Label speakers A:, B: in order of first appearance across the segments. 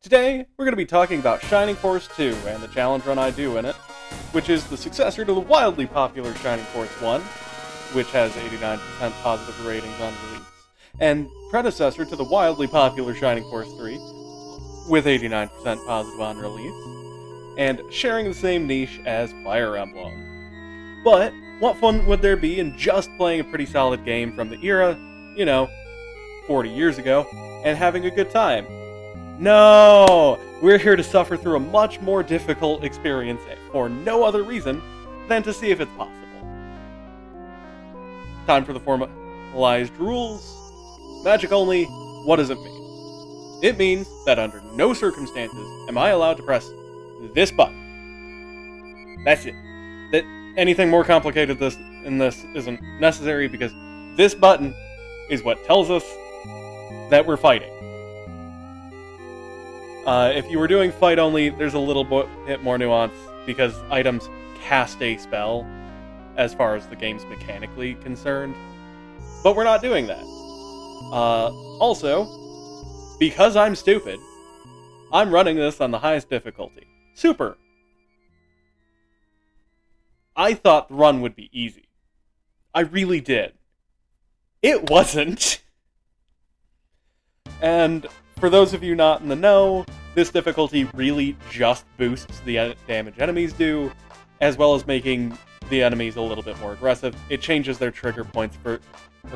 A: Today, we're going to be talking about Shining Force 2 and the challenge run I do in it, which is the successor to the wildly popular Shining Force 1, which has 89% positive ratings on release, and predecessor to the wildly popular Shining Force 3, with 89% positive on release, and sharing the same niche as Fire Emblem. But, what fun would there be in just playing a pretty solid game from the era, 40 years ago, and having a good time? No! We're here to suffer through a much more difficult experience for no other reason than to see if it's possible. Time for the formalized rules. Magic only, what does it mean? It means that under no circumstances am I allowed to press this button. That's it. That anything more complicated than this isn't necessary, because this button is what tells us that we're fighting. If you were doing fight only, there's a little bit more nuance, because items cast a spell as far as the game's mechanically concerned. But we're not doing that. Also, because I'm stupid, I'm running this on the highest difficulty. Super. I thought the run would be easy. I really did. It wasn't. And for those of you not in the know, this difficulty really just boosts the damage enemies do, as well as making the enemies a little bit more aggressive. It changes their trigger points for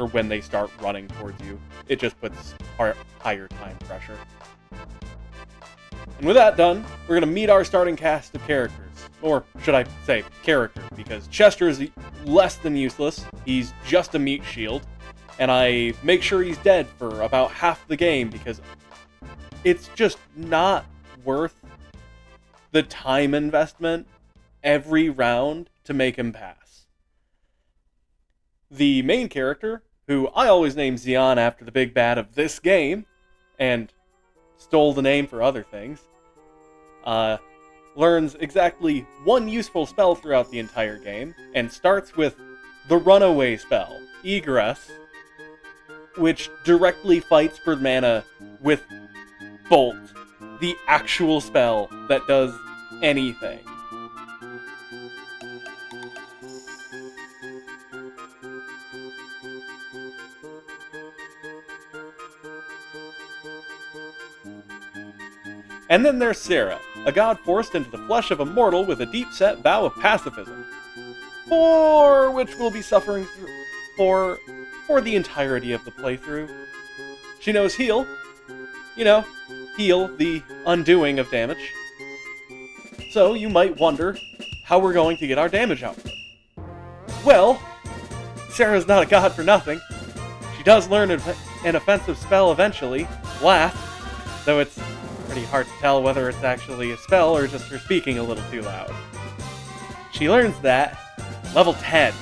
A: when they start running towards you. It just puts higher time pressure. And with that done, we're going to meet our starting cast of characters. Or should I say character, because Chester is less than useless. He's just a meat shield. And I make sure he's dead for about half the game, because it's just not worth the time investment every round to make him pass. The main character, who I always name Xion after the big bad of this game, and stole the name for other things, learns exactly one useful spell throughout the entire game, and starts with the runaway spell, Egress, which directly fights for mana with Bolt, the actual spell that does anything. And then there's Serah, a god forced into the flesh of a mortal with a deep-set vow of pacifism, for which we'll be suffering for the entirety of the playthrough. She knows heal. Heal, the undoing of damage. So you might wonder how we're going to get our damage output. Well, Serah's not a god for nothing. She does learn an offensive spell eventually, Blast, though it's pretty hard to tell whether it's actually a spell or just her speaking a little too loud. She learns that level 10,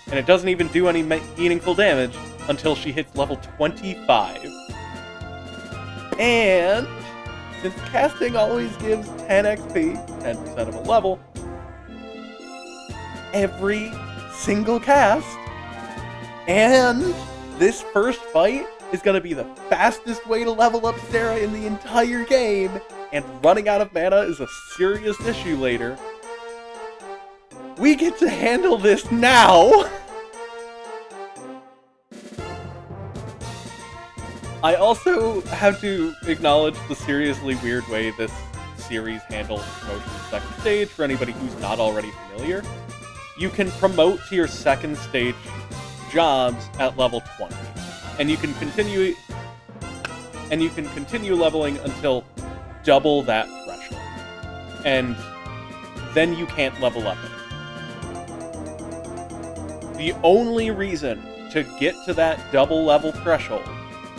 A: and it doesn't even do any meaningful damage until she hits level 25. And since casting always gives 10 XP, 10% of a level, every single cast, and this first fight is going to be the fastest way to level up Serah in the entire game, and running out of mana is a serious issue later. We get to handle this now! I also have to acknowledge the seriously weird way this series handles promotion to second stage for anybody who's not already familiar. You can promote to your second stage jobs at level 20, and you can continue leveling until double that threshold, and then you can't level up anymore. The only reason to get to that double level threshold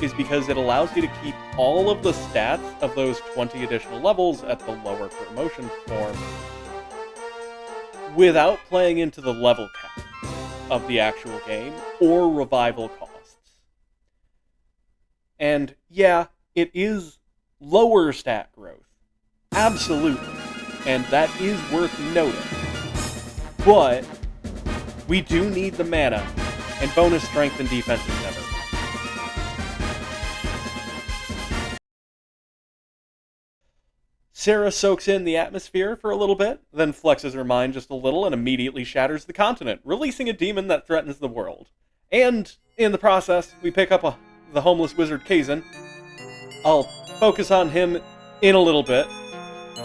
A: is because it allows you to keep all of the stats of those 20 additional levels at the lower promotion form without playing into the level cap of the actual game or revival costs. And yeah, it is lower stat growth. Absolutely. And that is worth noting. But we do need the mana, and bonus strength and defense is never Sarah soaks in the atmosphere for a little bit, then flexes her mind just a little and immediately shatters the continent, releasing a demon that threatens the world. And, in the process, we pick up the homeless wizard Kazin. I'll focus on him in a little bit.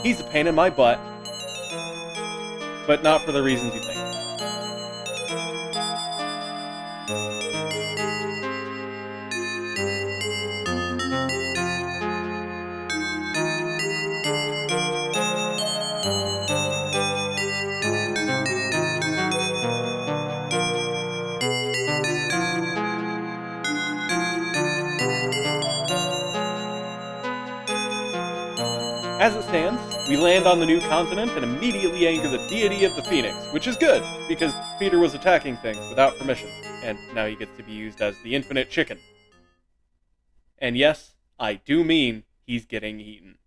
A: He's a pain in my butt, but not for the reasons you think. As it stands, we land on the new continent and immediately anger the deity of the Phoenix, which is good, because Peter was attacking things without permission, and now he gets to be used as the infinite chicken. And yes, I do mean he's getting eaten.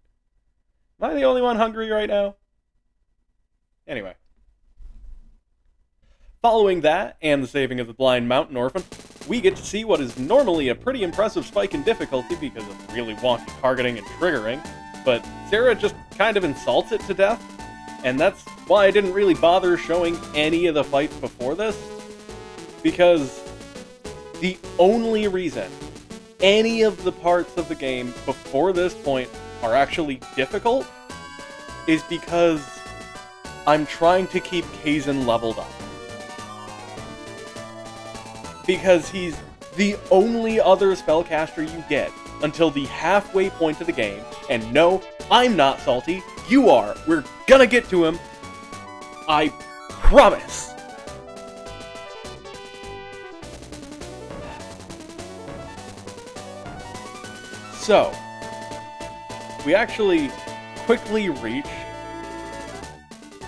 A: Am I the only one hungry right now? Anyway. Following that, and the saving of the blind mountain orphan, we get to see what is normally a pretty impressive spike in difficulty because of really wonky targeting and triggering, but Sarah just kind of insults it to death, and that's why I didn't really bother showing any of the fights before this, because the only reason any of the parts of the game before this point are actually difficult is because I'm trying to keep Kazin leveled up. Because he's the only other spellcaster you get until the halfway point of the game, and no, I'm not salty, you are. We're gonna get to him. I promise. So, we actually quickly reach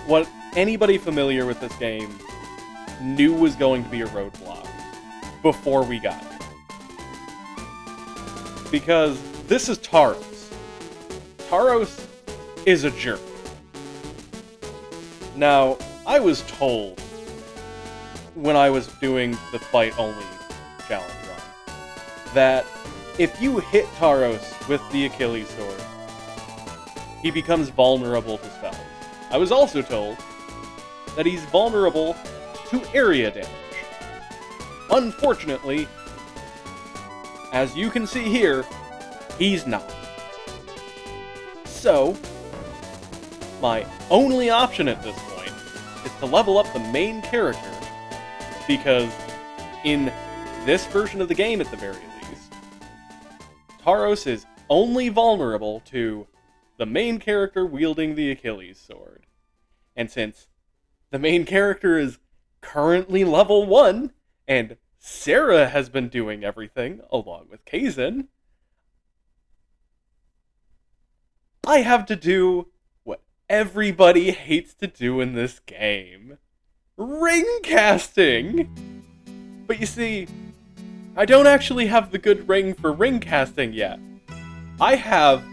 A: what anybody familiar with this game knew was going to be a roadblock before we got it. Because this is Taros. Taros is a jerk. Now, I was told when I was doing the fight-only challenge run that if you hit Taros with the Achilles sword, he becomes vulnerable to spells. I was also told that he's vulnerable to area damage. Unfortunately, as you can see here, he's not. So, my only option at this point is to level up the main character, because in this version of the game at the very least, Taros is only vulnerable to the main character wielding the Achilles sword. And since the main character is currently level 1, and Sarah has been doing everything, along with Kazin, I have to do what everybody hates to do in this game. Ring casting! But you see, I don't actually have the good ring for ring casting yet. I have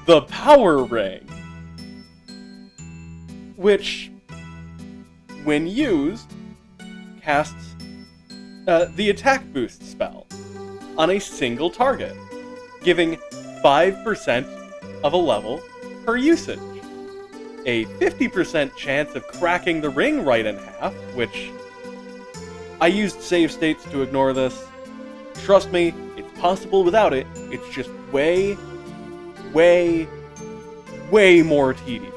A: the power ring, which, when used, casts the attack boost spell on a single target, giving 5% of a level per usage. A 50% chance of cracking the ring right in half, which I used save states to ignore this. Trust me, it's possible without it. It's just way, way, way more tedious.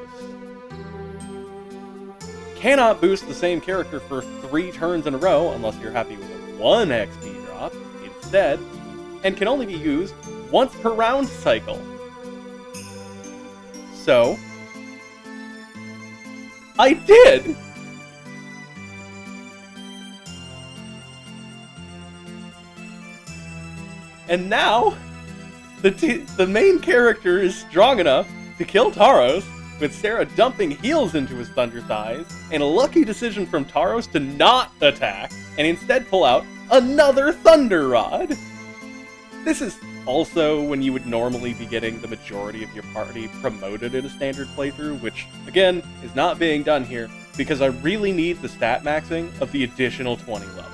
A: Cannot boost the same character for 3 turns in a row unless you're happy with a 1 XP drop instead, and can only be used once per round cycle. So, I did! And now, the main character is strong enough to kill Taros, with Sarah dumping heals into his Thunder Thighs, and a lucky decision from Taros to not attack, and instead pull out another Thunder Rod. This is also when you would normally be getting the majority of your party promoted in a standard playthrough, which, again, is not being done here, because I really need the stat maxing of the additional 20 levels.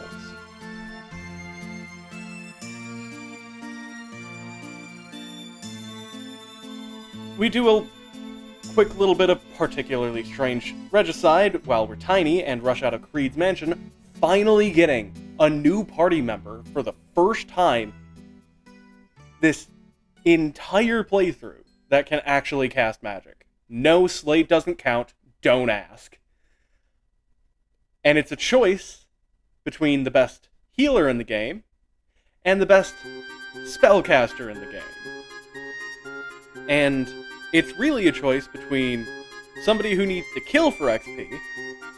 A: We do quick little bit of particularly strange regicide while we're tiny and rush out of Creed's mansion, finally getting a new party member for the first time this entire playthrough that can actually cast magic. No, Slate doesn't count. Don't ask. And it's a choice between the best healer in the game and the best spellcaster in the game. And it's really a choice between somebody who needs to kill for XP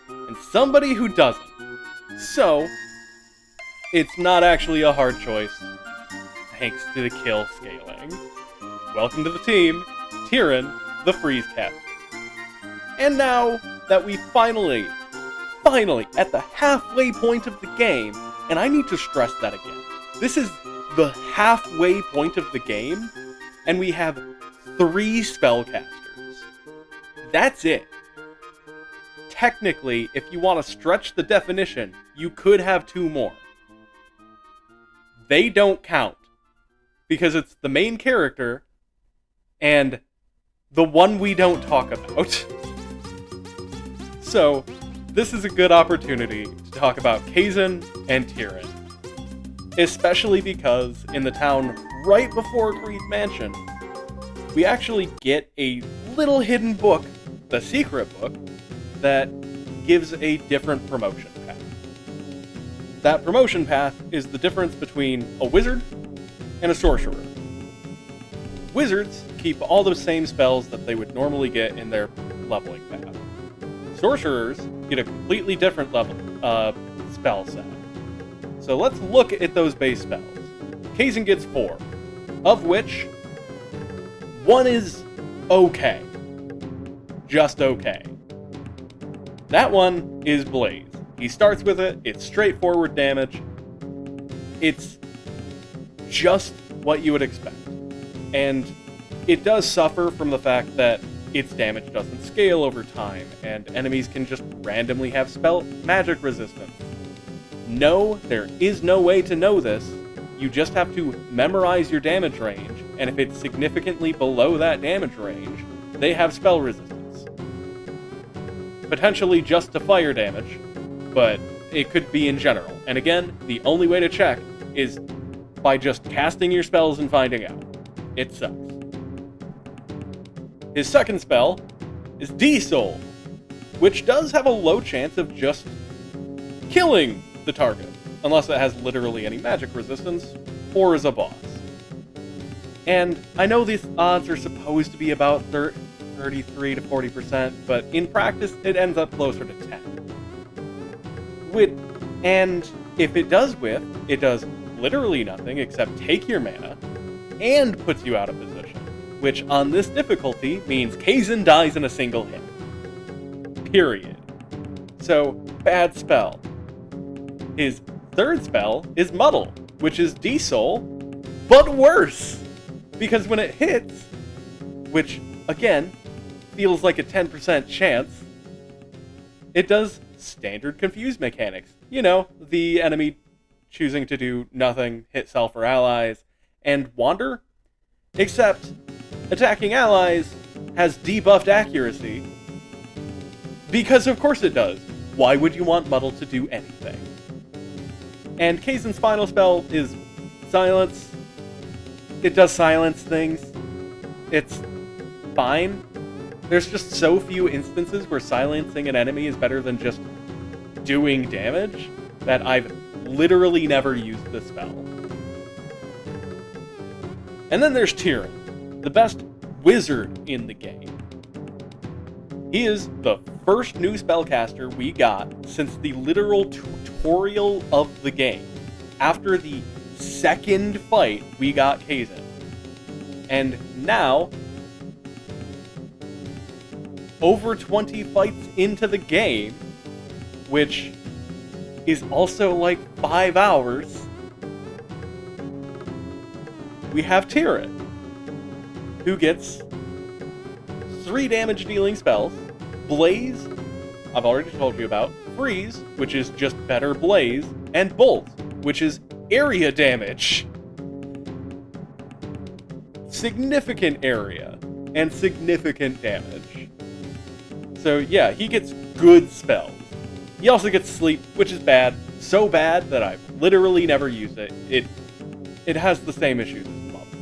A: and somebody who doesn't. So, it's not actually a hard choice, thanks to the kill scaling. Welcome to the team, Tyrion, the Freeze Caster. And now that we finally, at the halfway point of the game, and I need to stress that again, this is the halfway point of the game, and we have 3 spellcasters. That's it. Technically, if you want to stretch the definition, you could have 2 more. They don't count, because it's the main character and the one we don't talk about. So, this is a good opportunity to talk about Kazan and Tyrion. Especially because in the town right before Creed's mansion, we actually get a little hidden book, the secret book, that gives a different promotion path. That promotion path is the difference between a wizard and a sorcerer. Wizards keep all the same spells that they would normally get in their leveling path. Sorcerers get a completely different level spell set. So let's look at those base spells. Kazan gets 4, of which 1 is okay. Just okay. That one is Blaze. He starts with it, it's straightforward damage. It's just what you would expect. And it does suffer from the fact that its damage doesn't scale over time, and enemies can just randomly have spell magic resistance. No, there is no way to know this. You just have to memorize your damage range, and if it's significantly below that damage range, they have spell resistance. Potentially just to fire damage, but it could be in general. And again, the only way to check is by just casting your spells and finding out. It sucks. His second spell is D-Soul, which does have a low chance of just killing the target, unless it has literally any magic resistance, or is a boss. And I know these odds are supposed to be about 33 to 40%, but in practice it ends up closer to 10. And if it does whiff, it does literally nothing except take your mana, and puts you out of position, which on this difficulty means Kazan dies in a single hit. Period. So, bad spell. His third spell is Muddle, which is D-Soul, but worse! Because when it hits, which, again, feels like a 10% chance, it does standard confuse mechanics. You know, the enemy choosing to do nothing, hit self or allies, and wander. Except, attacking allies has debuffed accuracy. Because of course it does. Why would you want Muddle to do anything? And Kazan's final spell is Silence. It does silence things. It's fine. There's just so few instances where silencing an enemy is better than just doing damage that I've literally never used this spell. And then there's Tyrion, the best wizard in the game. He is the first new spellcaster we got since the literal tutorial of the game. After the second fight, we got Kazan. And now, over 20 fights into the game, which is also like 5 hours, we have Tyrion, who gets 3 damage dealing spells, Blaze, I've already told you about, Freeze, which is just better Blaze, and Bolt, which is area damage. Significant area. and significant damage. So yeah, he gets good spells. He also gets sleep, which is bad. So bad that I've literally never used it. It has the same issues as Mother.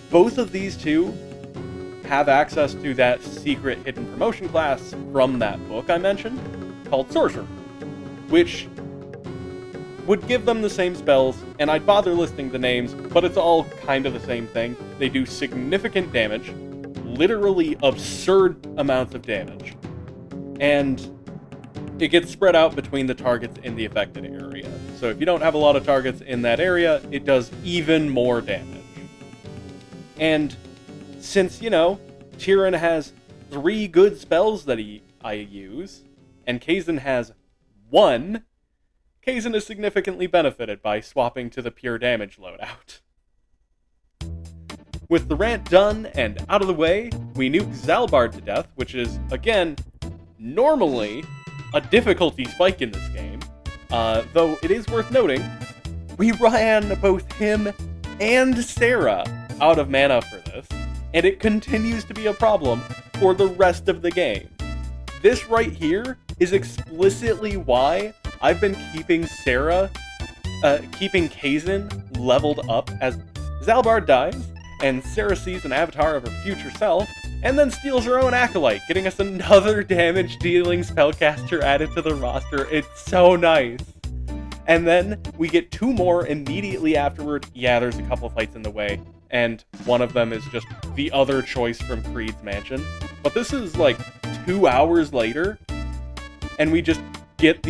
A: Both of these two have access to that secret hidden promotion class from that book I mentioned, called Sorcerer, which would give them the same spells, and I'd bother listing the names, but it's all kind of the same thing. They do significant damage, literally absurd amounts of damage, and it gets spread out between the targets in the affected area. So if you don't have a lot of targets in that area, it does even more damage. And since, Tyrion has 3 good spells that I use, and Kazan has 1, Kazan is significantly benefited by swapping to the pure damage loadout. With the rant done and out of the way, we nuke Zalbard to death, which is, again, normally a difficulty spike in this game, though it is worth noting, we ran both him and Sarah out of mana for this, and it continues to be a problem for the rest of the game. This right here is explicitly why I've been keeping Kazan leveled up as Zalbard dies, and Sarah sees an avatar of her future self, and then steals her own Acolyte, getting us another damage-dealing spellcaster added to the roster. It's so nice. And then we get 2 more immediately afterward. Yeah, there's a couple fights in the way, and one of them is just the other choice from Creed's Mansion. But this is like 2 hours later, and we just get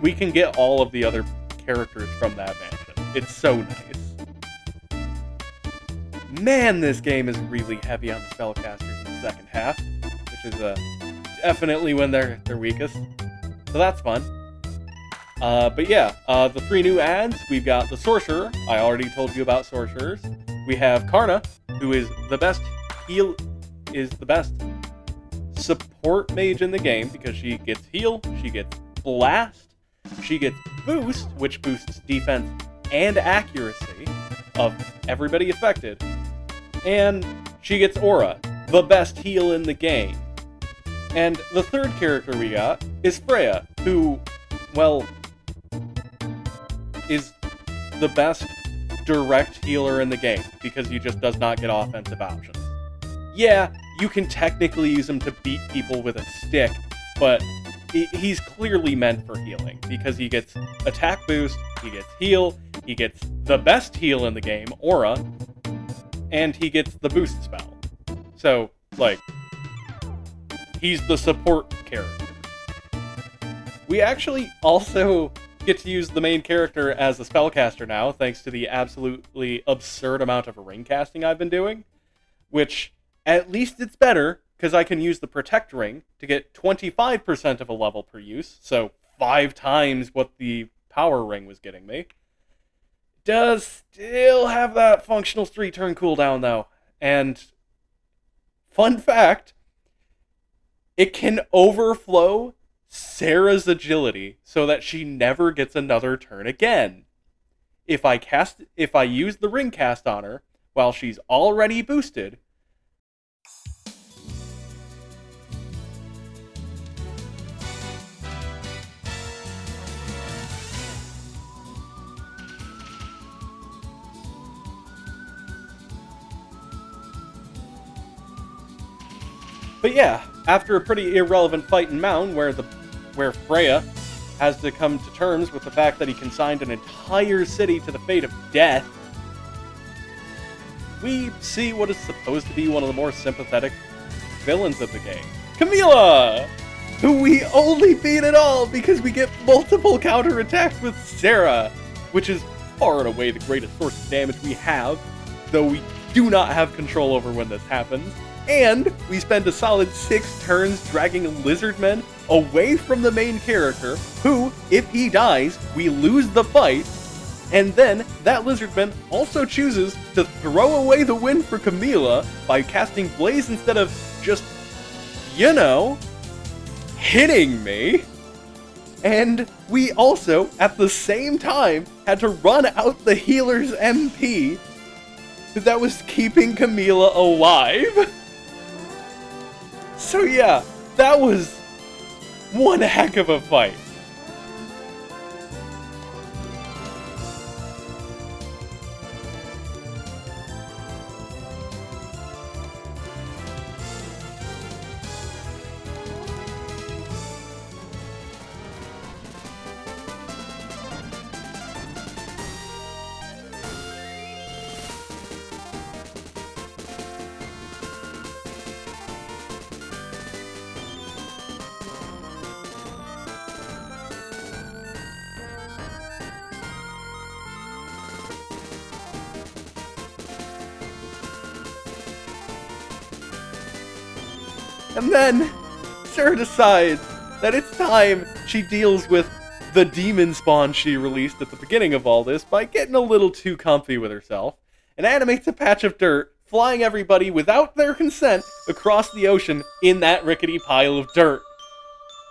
A: we can get all of the other characters from that mansion. It's so nice. Man, this game is really heavy on the spellcasters in the second half, which is definitely when they're weakest. So that's fun. But yeah, the 3 new adds, we've got the Sorcerer. I already told you about Sorcerers. We have Karna, who is the best support mage in the game because she gets heal, she gets blast, she gets boost, which boosts defense and accuracy of everybody affected, and she gets aura, the best heal in the game. And the third character we got is Freya, who, well, is the best direct healer in the game because he just does not get offensive options. Yeah, you can technically use him to beat people with a stick, but he's clearly meant for healing because he gets attack boost, he gets heal, he gets the best heal in the game, aura, and he gets the boost spell. So, he's the support character. We actually also get to use the main character as a spellcaster now, thanks to the absolutely absurd amount of ring casting I've been doing, which, at least it's better, because I can use the Protect Ring to get 25% of a level per use, so 5 times what the Power Ring was getting me. Does still have that functional 3-turn cooldown, though, and fun fact, it can overflow Sarah's agility so that she never gets another turn again. If I use the ring cast on her while she's already boosted, but yeah, after a pretty irrelevant fight in Mound where Freya has to come to terms with the fact that he consigned an entire city to the fate of death, we see what is supposed to be one of the more sympathetic villains of the game, Camilla, who we only beat at all because we get multiple counterattacks with Sarah, which is far and away the greatest source of damage we have, though we do not have control over when this happens. And we spend a solid 6 turns dragging Lizardmen away from the main character, who, if he dies, we lose the fight. And then that Lizardman also chooses to throw away the win for Camilla by casting Blaze instead of just, hitting me. And we also, at the same time, had to run out the healer's MP that was keeping Camila alive. So yeah, that was one heck of a fight. And then, Sarah decides that it's time she deals with the demon spawn she released at the beginning of all this by getting a little too comfy with herself, and animates a patch of dirt, flying everybody without their consent across the ocean in that rickety pile of dirt.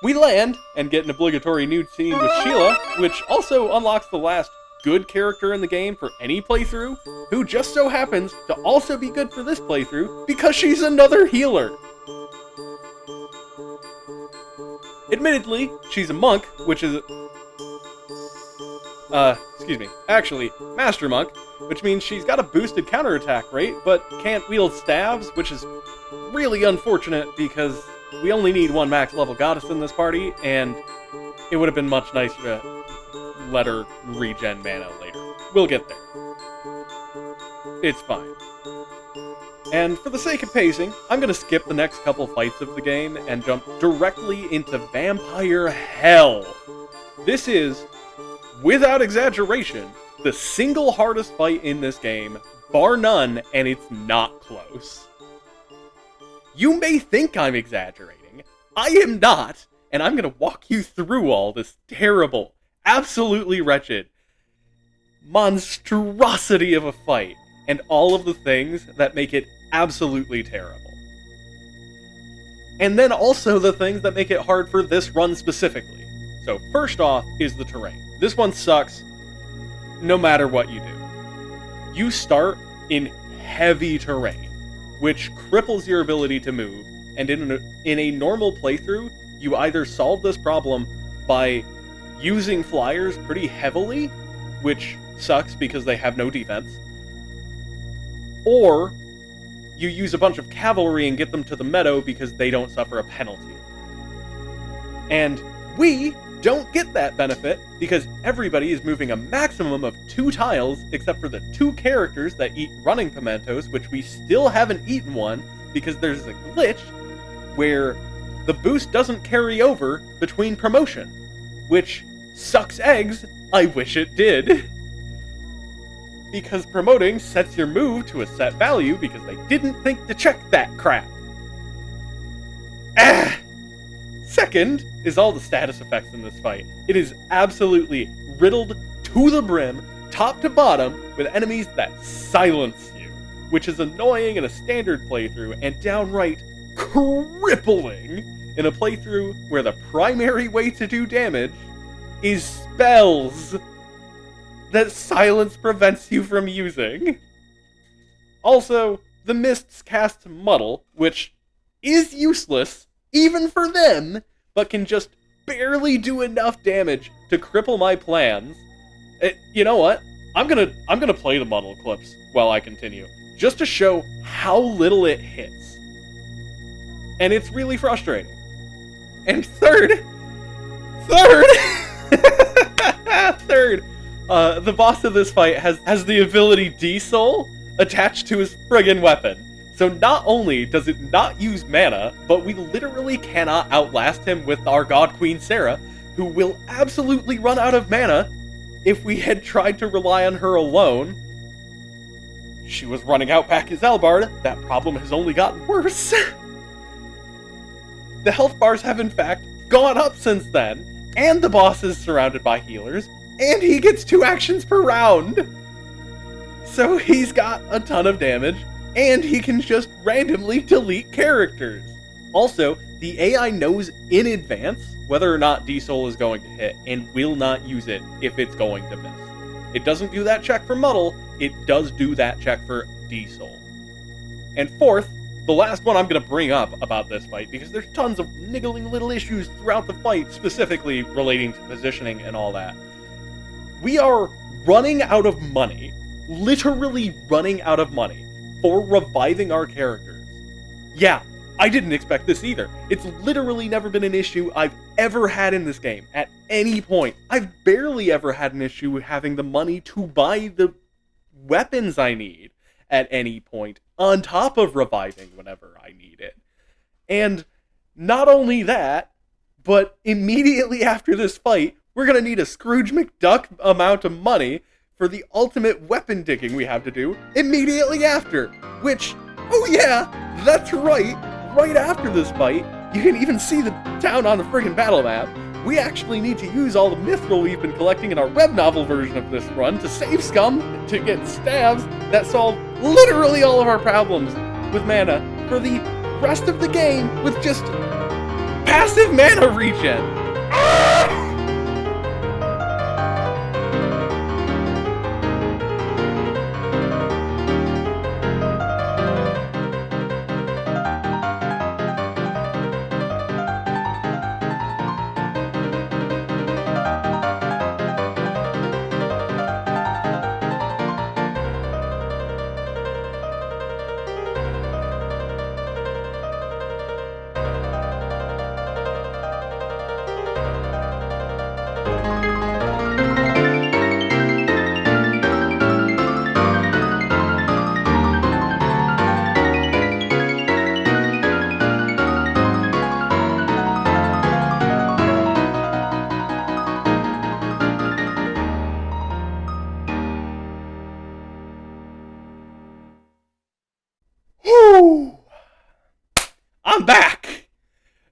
A: We land, and get an obligatory nude scene with Sheila, which also unlocks the last good character in the game for any playthrough, who just so happens to also be good for this playthrough because she's another healer. Admittedly, she's a monk, which is... actually, Master Monk, which means she's got a boosted counterattack rate, but can't wield staves, which is really unfortunate because we only need one max level goddess in this party, and it would have been much nicer to let her regen mana later. We'll get there. It's fine. And for the sake of pacing, I'm going to skip the next couple fights of the game and jump directly into Vampire Hell. This is, without exaggeration, the single hardest fight in this game, bar none, and it's not close. You may think I'm exaggerating. I am not, and I'm going to walk you through all this terrible, absolutely wretched monstrosity of a fight, and all of the things that make it absolutely terrible. And then also the things that make it hard for this run specifically. So first off is the terrain. This one sucks no matter what you do. You start in heavy terrain, which cripples your ability to move, and in a normal playthrough, you either solve this problem by using flyers pretty heavily, which sucks because they have no defense, or you use a bunch of cavalry and get them to the meadow because they don't suffer a penalty. And we don't get that benefit because everybody is moving a maximum of 2 tiles except for the 2 characters that eat running pimentos, which we still haven't eaten one because there's a glitch where the boost doesn't carry over between promotion, which sucks eggs. I wish it did. Because promoting sets your move to a set value because they didn't think to check that crap. Second is all the status effects in this fight. It is absolutely riddled to the brim, top to bottom, with enemies that silence you, which is annoying in a standard playthrough and downright crippling in a playthrough where the primary way to do damage is spells that silence prevents you from using. Also, the mists cast Muddle, which is useless, even for them, but can just barely do enough damage to cripple my plans. You know what? I'm gonna play the Muddle clips while I continue, just to show how little it hits. And it's really frustrating. And third, the boss of this fight has the ability D-Soul attached to his friggin' weapon. So not only does it not use mana, but we literally cannot outlast him with our God Queen Sarah, who will absolutely run out of mana if we had tried to rely on her alone. She was running out back as Elbard. That problem has only gotten worse. The health bars have in fact gone up since then, and the boss is surrounded by healers, and he gets 2 actions per round. So he's got a ton of damage, and he can just randomly delete characters. Also, the AI knows in advance whether or not D-Soul is going to hit, and will not use it if it's going to miss. It doesn't do that check for Muddle, it does do that check for Diesel. And fourth, the last one I'm going to bring up about this fight, because there's tons of niggling little issues throughout the fight, specifically relating to positioning and all that. We are running out of money, literally running out of money, for reviving our characters. Yeah, I didn't expect this either. It's literally never been an issue I've ever had in this game, at any point. I've barely ever had an issue with having the money to buy the weapons I need at any point, on top of reviving whenever I need it. And not only that, but immediately after this fight, we're going to need a Scrooge McDuck amount of money for the ultimate weapon digging we have to do immediately after. Which, oh yeah, that's right. Right after this fight, you can even see the town on the friggin' battle map. We actually need to use all the mithril we've been collecting in our web novel version of this run to save scum, to get stabs that solve literally all of our problems with mana for the rest of the game with just passive mana regen. I'm back!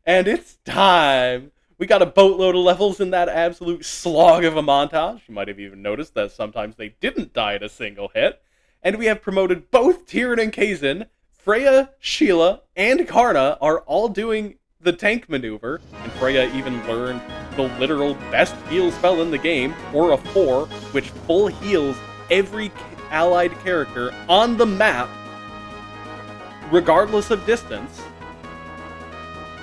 A: And it's time! We got a boatload of levels in that absolute slog of a montage. You might have even noticed that sometimes they didn't die at a single hit. And we have promoted both Tyrion and Kazin. Freya, Sheila, and Karna are all doing the tank maneuver. And Freya even learned the literal best heal spell in the game, Aura 4, which full heals every allied character on the map, regardless of distance.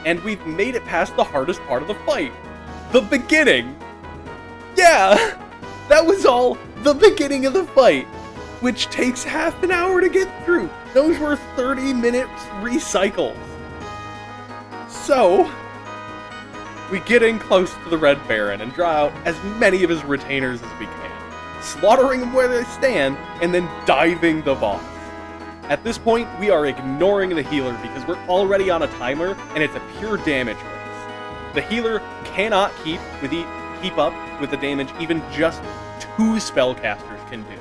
A: And we've made it past the hardest part of the fight. The beginning. Yeah, that was all the beginning of the fight, which takes half an hour to get through. Those were 30-minute recycles. So, we get in close to the Red Baron and draw out as many of his retainers as we can, slaughtering them where they stand, and then diving the boss. At this point, we are ignoring the healer because we're already on a timer and it's a pure damage race. The healer cannot keep up with the damage even just 2 spellcasters can do.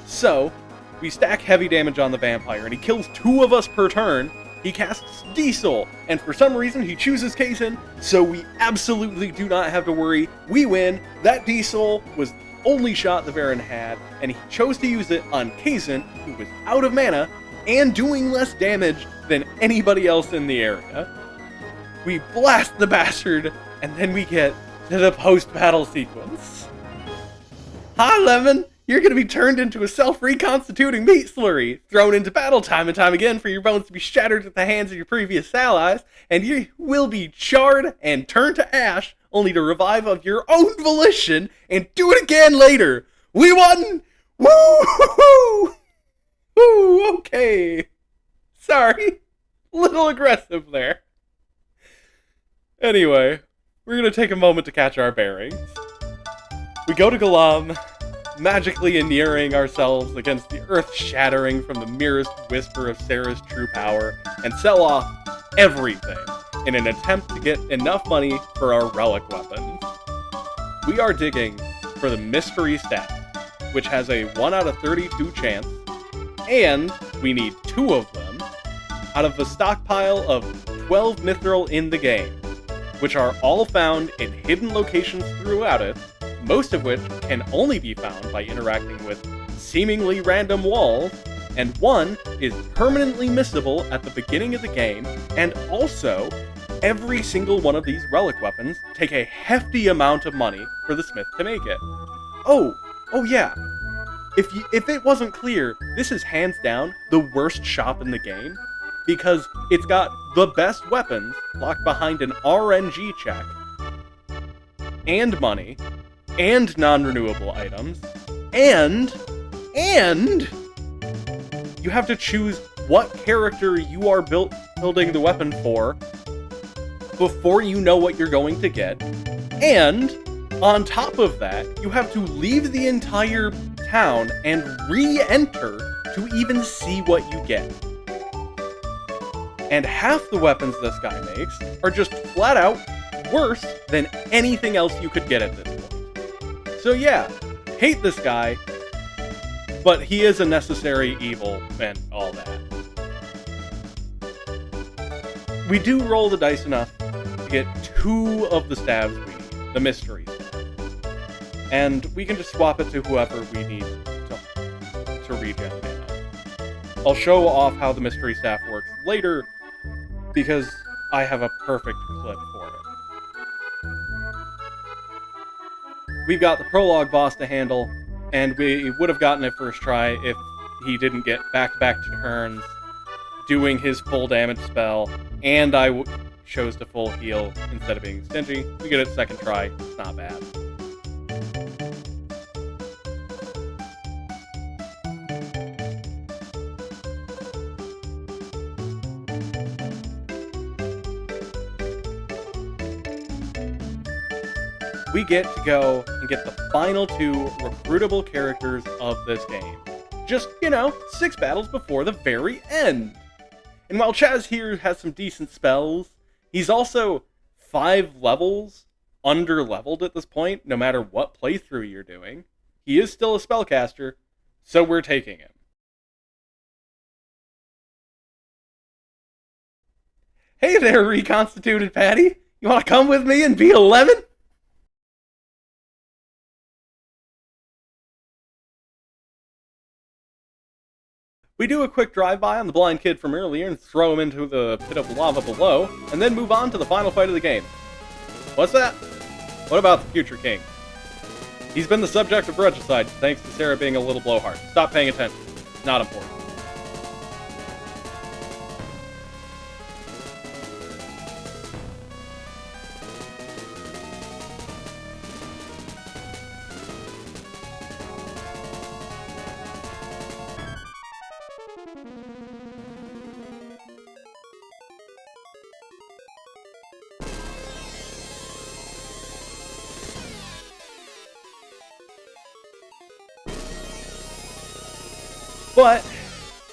A: So, we stack heavy damage on the vampire and he kills 2 of us per turn. He casts Diesel, and for some reason he chooses Kazin, so we absolutely do not have to worry. We win. That Diesel was only shot the Baron had, and he chose to use it on Kazin, who was out of mana and doing less damage than anybody else in the area. We blast the bastard, and then we get to the post-battle sequence. Hi, Lemon! You're going to be turned into a self-reconstituting meat slurry, thrown into battle time and time again for your bones to be shattered at the hands of your previous allies, and you will be charred and turned to ash, only to revive of your own volition and do it again later. We won! Woo! Woo! Okay. Sorry. Little aggressive there. Anyway, we're going to take a moment to catch our bearings. We go to Galam, magically inuring ourselves against the earth shattering from the merest whisper of Sarah's true power, and sell off everything in an attempt to get enough money for our relic weapons. We are digging for the mystery staff, which has a 1 out of 32 chance, and we need 2 of them out of the stockpile of 12 mithril in the game, which are all found in hidden locations throughout it, most of which can only be found by interacting with seemingly random walls, and 1 is permanently missable at the beginning of the game, and also, every single one of these relic weapons take a hefty amount of money for the smith to make it. Oh yeah. if it wasn't clear, this is hands down the worst shop in the game, because it's got the best weapons locked behind an RNG check, and money, and non-renewable items, and you have to choose what character you are building the weapon for before you know what you're going to get, and on top of that, you have to leave the entire town and re-enter to even see what you get. And half the weapons this guy makes are just flat out worse than anything else you could get at this point. So yeah, hate this guy, but he is a necessary evil and all that. We do roll the dice enough to get 2 of the stabs we need, the mysteries. And we can just swap it to whoever we need to regen mana. I'll show off how the mystery staff works later, because I have a perfect clip for it. We've got the prologue boss to handle, and we would have gotten it first try if he didn't get back-to-back turns, doing his full damage spell, and I chose to full heal instead of being stingy. We get it second try, it's not bad. We get to go and get the final 2 recruitable characters of this game. Just, 6 battles before the very end. And while Chaz here has some decent spells, he's also 5 levels under-leveled at this point, no matter what playthrough you're doing. He is still a spellcaster, so we're taking him. Hey there, reconstituted Patty! You want to come with me and be 11? We do a quick drive-by on the blind kid from earlier and throw him into the pit of lava below, and then move on to the final fight of the game. What's that? What about the future king? He's been the subject of regicide, thanks to Sarah being a little blowhard. Stop paying attention. Not important. But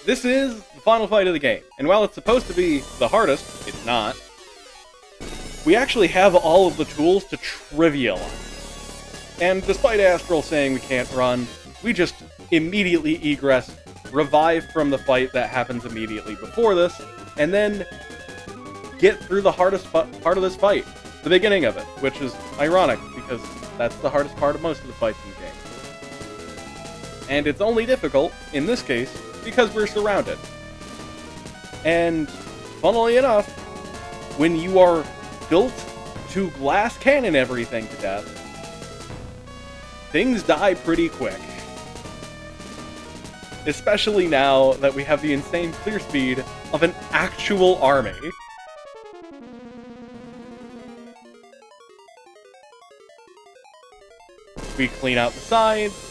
A: this is the final fight of the game, and while it's supposed to be the hardest, it's not. We actually have all of the tools to trivialize. And despite Astral saying we can't run, we just immediately egress, revive from the fight that happens immediately before this, and then get through the hardest part of this fight, the beginning of it, which is ironic, because that's the hardest part of most of the fights in the game. And it's only difficult, in this case, because we're surrounded. And, funnily enough, when you are built to glass cannon everything to death, things die pretty quick. Especially now that we have the insane clear speed of an actual army. We clean out the sides.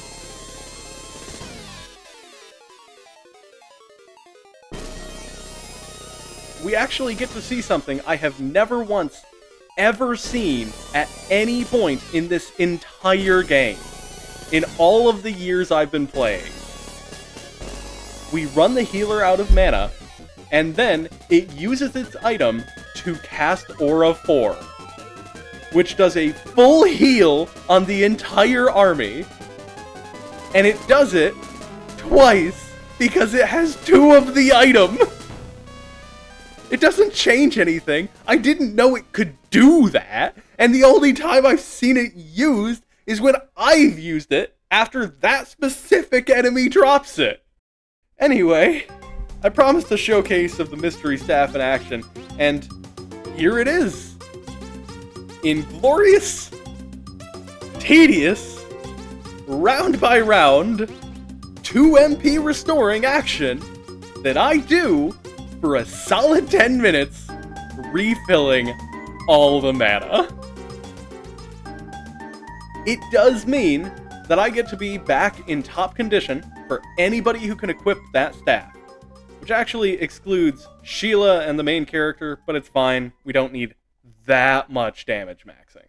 A: We actually get to see something I have never once ever seen at any point in this entire game. In all of the years I've been playing. We run the healer out of mana, and then it uses its item to cast Aura 4, which does a full heal on the entire army. And it does it twice because it has 2 of the item. It doesn't change anything. I didn't know it could do that. And the only time I've seen it used is when I've used it after that specific enemy drops it. Anyway, I promised a showcase of the mystery staff in action, and here it is. Inglorious, tedious, round by round, 2 MP restoring action that I do for a solid 10 minutes, refilling all the mana. It does mean that I get to be back in top condition for anybody who can equip that staff, which actually excludes Sheila and the main character, but it's fine, we don't need that much damage maxing.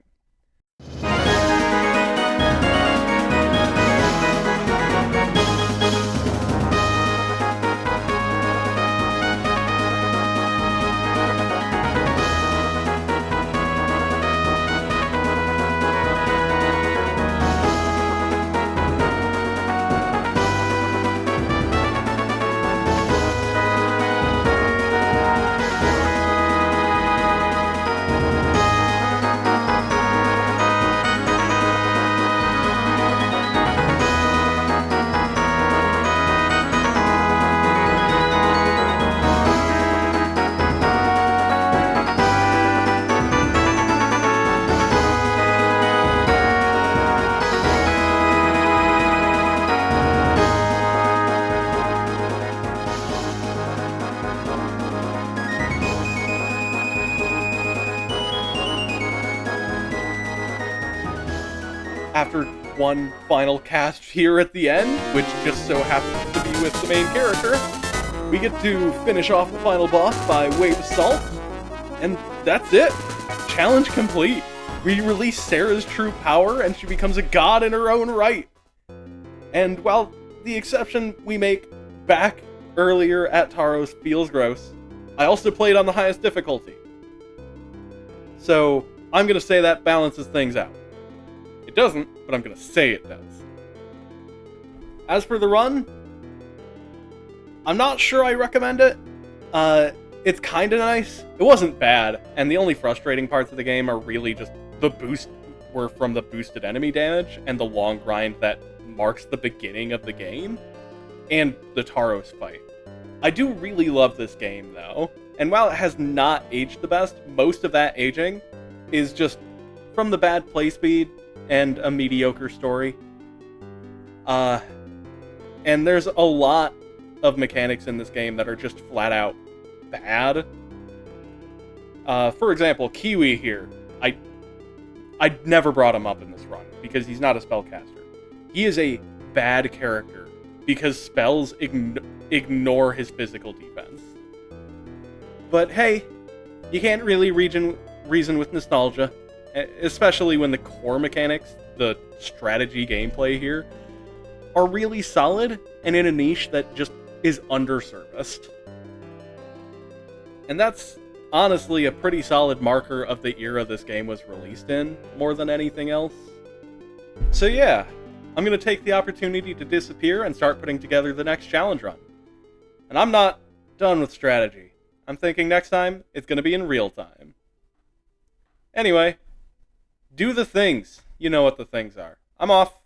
A: After one final cast here at the end, which just so happens to be with the main character, we get to finish off the final boss by Wave of Salt, and that's it. Challenge complete. We release Serra's true power, and she becomes a god in her own right. And while the exception we make back earlier at Taros feels gross, I also played on the highest difficulty. So I'm going to say that balances things out. It doesn't, but I'm going to say it does. As for the run, I'm not sure I recommend it. It's kind of nice. It wasn't bad, and the only frustrating parts of the game are really just the boost were from the boosted enemy damage and the long grind that marks the beginning of the game, and the Taros fight. I do really love this game, though, and while it has not aged the best, most of that aging is just from the bad play speed and a mediocre story. And there's a lot of mechanics in this game that are just flat out bad. For example, Kiwi here. I never brought him up in this run because he's not a spellcaster. He is a bad character because spells ignore his physical defense. But hey, you can't really reason with nostalgia. Especially when the core mechanics, the strategy gameplay here, are really solid and in a niche that just is underserviced. And that's honestly a pretty solid marker of the era this game was released in, more than anything else. So yeah, I'm going to take the opportunity to disappear and start putting together the next challenge run. And I'm not done with strategy. I'm thinking next time it's going to be in real time. Anyway, do the things. You know what the things are. I'm off.